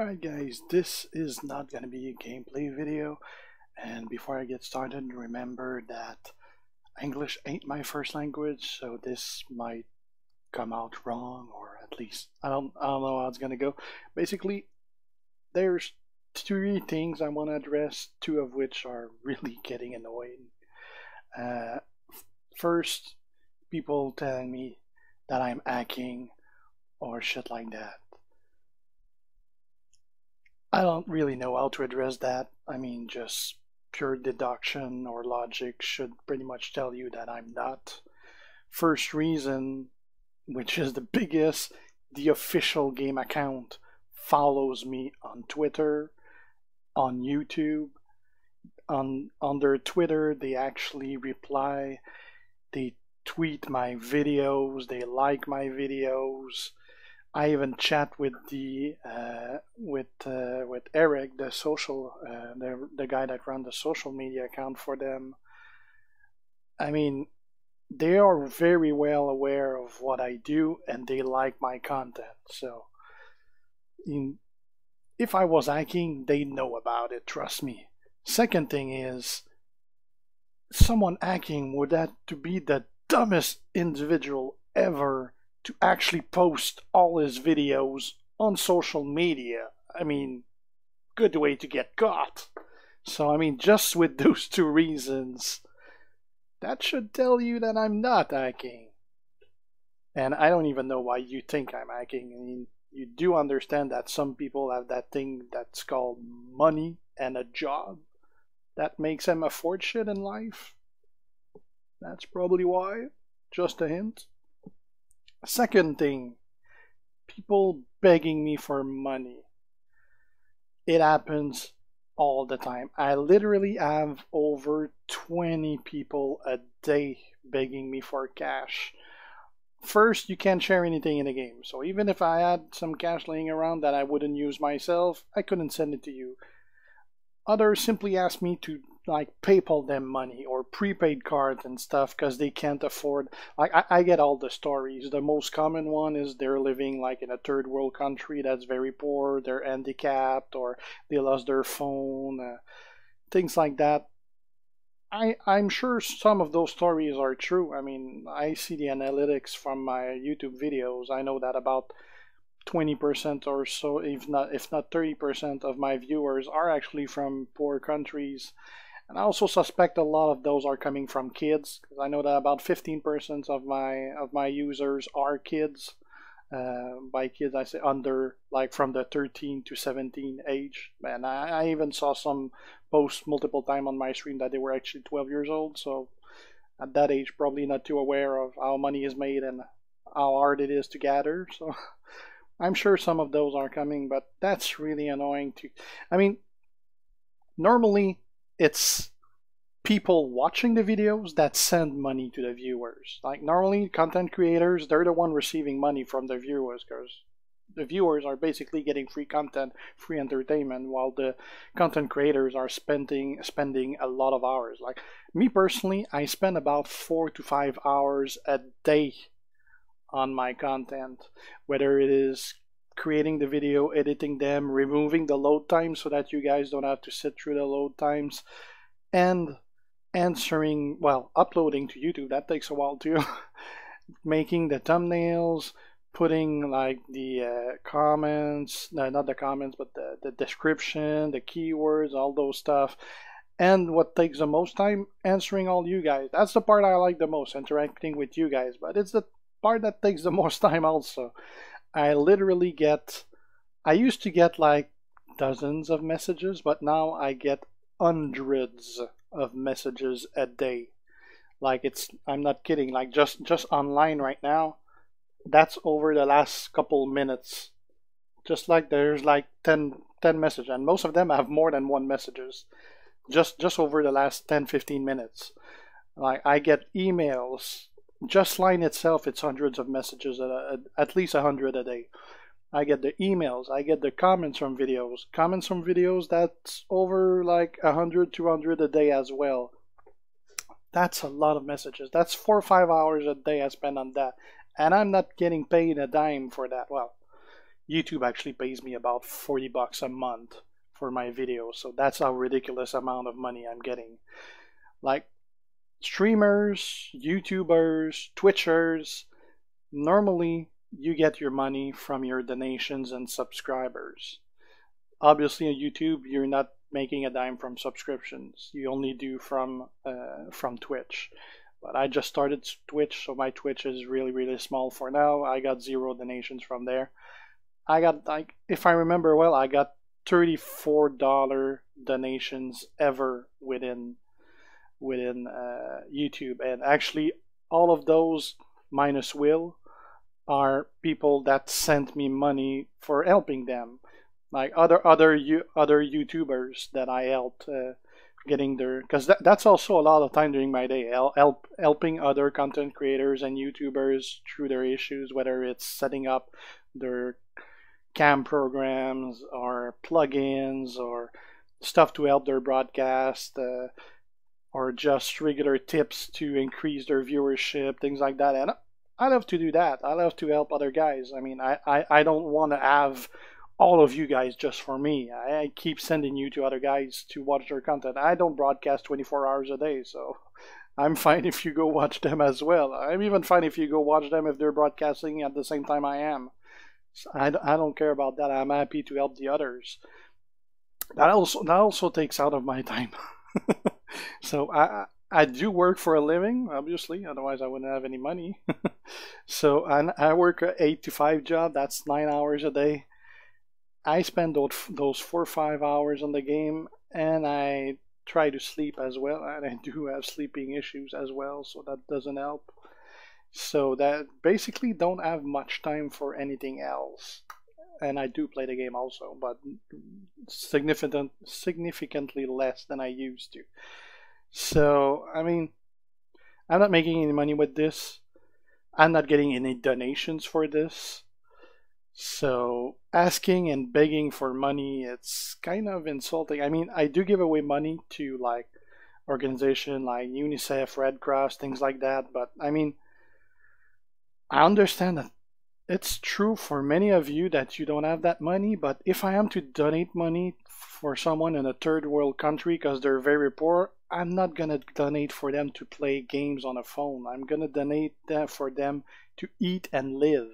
Alright guys, this is not going to be a gameplay video, and before I get started, remember that English ain't my first language, so this might come out wrong, or at least I don't know how it's going to go. Basically, there's three things I want to address, two of which are really getting annoying. First, people telling me that I'm hacking or shit like that. I don't really know how to address that. I mean, just pure deduction or logic should pretty much tell you that I'm not. First reason, which is the biggest, the official game account follows me on Twitter, on YouTube. On their Twitter, they actually reply, they tweet my videos, they like my videos. I even chat with with Eric, the social the guy that runs the social media account for them. I mean, they are very well aware of what I do and they like my content. So, if I was hacking, they know about it. Trust me. Second thing is, someone hacking would have to be the dumbest individual ever to actually post all his videos on social media. I mean, good way to get caught. So, I mean, just with those two reasons, that should tell you that I'm not hacking. And I don't even know why you think I'm hacking. I mean, you do understand that some people have that thing that's called money and a job that makes them afford shit in life. That's probably why. Just a hint. Second thing, people begging me for money. It happens all the time. I literally have over 20 people a day begging me for cash. First, you can't share anything in the game. So even if I had some cash laying around that I wouldn't use myself, I couldn't send it to you. Others simply ask me to like PayPal them money or prepaid cards and stuff because they can't afford. Like I get all the stories. The most common one is they're living like in a third world country that's very poor, they're handicapped, or they lost their phone, things like that. I'm sure some of those stories are true. I mean, I see the analytics from my YouTube videos. I know that about 20% or so, if not 30% of my viewers are actually from poor countries. And I also suspect a lot of those are coming from kids, because I know that about 15% of my users are kids. By kids, I say under, like from the 13 to 17 age. And I even saw some posts multiple times on my stream that they were actually 12 years old. So at that age, probably not too aware of how money is made and how hard it is to gather. So I'm sure some of those are coming, but that's really annoying too. I mean, normally it's people watching the videos that send money to the viewers. Like normally content creators, they're the one receiving money from the viewers because the viewers are basically getting free content, free entertainment, while the content creators are spending a lot of hours. Like me personally, I spend about 4 to 5 hours a day on my content, whether it is creating the video, editing them, removing the load times so that you guys don't have to sit through the load times, and answering, well, uploading to YouTube. That takes a while too. Making the thumbnails, putting like the comments, no, not the comments, but the description, the keywords, all those stuff. And what takes the most time, answering all you guys. That's the part I like the most, interacting with you guys, but it's the part that takes the most time also. I literally get, I used to get like dozens of messages, but now I get hundreds of messages a day. Like I'm not kidding, like just online right now, that's over the last couple minutes. Just like there's like 10 messages, and most of them have more than one messages. Just over the last 10-15 minutes. Like I get emails. Just line itself, it's hundreds of messages, at least 100 a day. I get the emails, I get the comments from videos. Comments from videos, that's over like 100, 200 a day as well. That's a lot of messages. That's 4 or 5 hours a day I spend on that. And I'm not getting paid a dime for that. Well, YouTube actually pays me about $40 a month for my videos. So that's a ridiculous amount of money I'm getting. Like streamers, YouTubers, Twitchers, normally you get your money from your donations and subscribers. Obviously on YouTube you're not making a dime from subscriptions. You only do from Twitch. But I just started Twitch, so my Twitch is really small for now. I got 0 donations from there. I got, like, if I remember well, I got $34 donations ever within YouTube, and actually all of those minus Will are people that sent me money for helping them, like other YouTubers that I helped getting their, because that's also a lot of time during my day, helping other content creators and YouTubers through their issues, whether it's setting up their cam programs or plugins or stuff to help their broadcast, or just regular tips to increase their viewership, things like that. And I love to do that. I love to help other guys. I mean, I don't want to have all of you guys just for me. I keep sending you to other guys to watch their content. I don't broadcast 24 hours a day, so I'm fine if you go watch them as well. I'm even fine if you go watch them if they're broadcasting at the same time I am. So I don't care about that. I'm happy to help the others. That also takes out of my time. So I do work for a living, obviously, otherwise I wouldn't have any money. So I work an 8 to 5 job. That's 9 hours a day. I spend those 4 or 5 hours on the game, and I try to sleep as well, and I do have sleeping issues as well, so that doesn't help. So that basically don't have much time for anything else. And I do play the game also, but significantly less than I used to. So, I mean, I'm not making any money with this. I'm not getting any donations for this. So asking and begging for money, it's kind of insulting. I mean, I do give away money to like organizations like UNICEF, Red Cross, things like that. But I mean, I understand that it's true for many of you that you don't have that money. But if I am to donate money for someone in a third world country because they're very poor, I'm not gonna donate for them to play games on a phone. I'm gonna donate that for them to eat and live.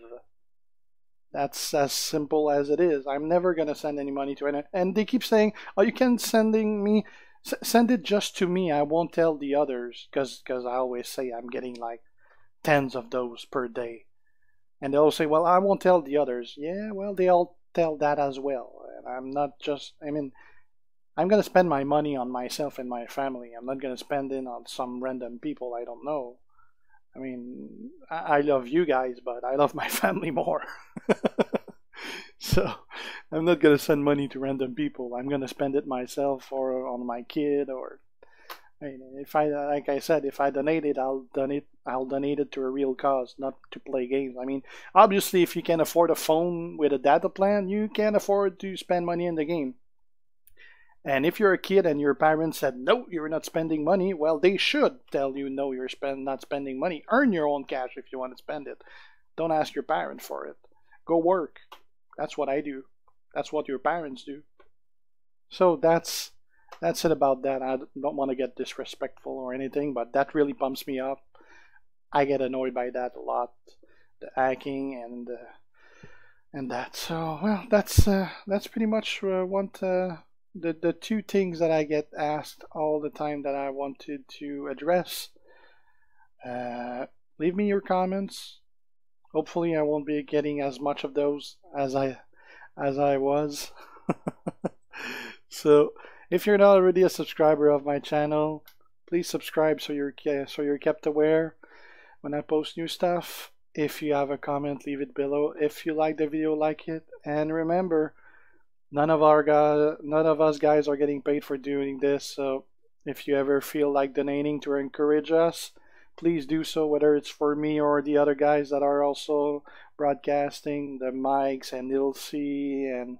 That's as simple as it is. I'm never gonna send any money to anyone. And they keep saying, "Oh, you can send it just to me. I won't tell the others," because I always say I'm getting like tens of those per day, and they'll say, "Well, I won't tell the others." Yeah, well, they all tell that as well. And I'm not just. I mean, I'm gonna spend my money on myself and my family. I'm not gonna spend it on some random people I don't know. I mean, I love you guys, but I love my family more. So I'm not gonna send money to random people. I'm gonna spend it myself or on my kid, or I mean, if I, like I said, if I donate it, I'll donate it to a real cause, not to play games. I mean, obviously, if you can afford a phone with a data plan, you can afford to spend money in the game. And if you're a kid and your parents said, "No, you're not spending money," well, they should tell you, "No, you're not spending money. Earn your own cash if you want to spend it. Don't ask your parent for it. Go work." That's what I do. That's what your parents do. So that's it about that. I don't want to get disrespectful or anything, but that really pumps me up. I get annoyed by that a lot, the hacking and that. So well, that's pretty much what the two things that I get asked all the time that I wanted to address. Leave me your comments. Hopefully I won't be getting as much of those as I was. So if you're not already a subscriber of my channel, please subscribe so you're kept aware when I post new stuff. If you have a comment, leave it below. If you like the video, like it. And remember, none of us guys are getting paid for doing this. So if you ever feel like donating to encourage us, please do so, whether it's for me or the other guys that are also broadcasting, the Mikes and Ilse and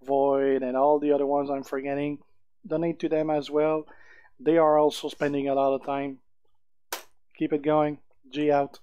Void and all the other ones I'm forgetting. Donate to them as well. They are also spending a lot of time. Keep it going. G out.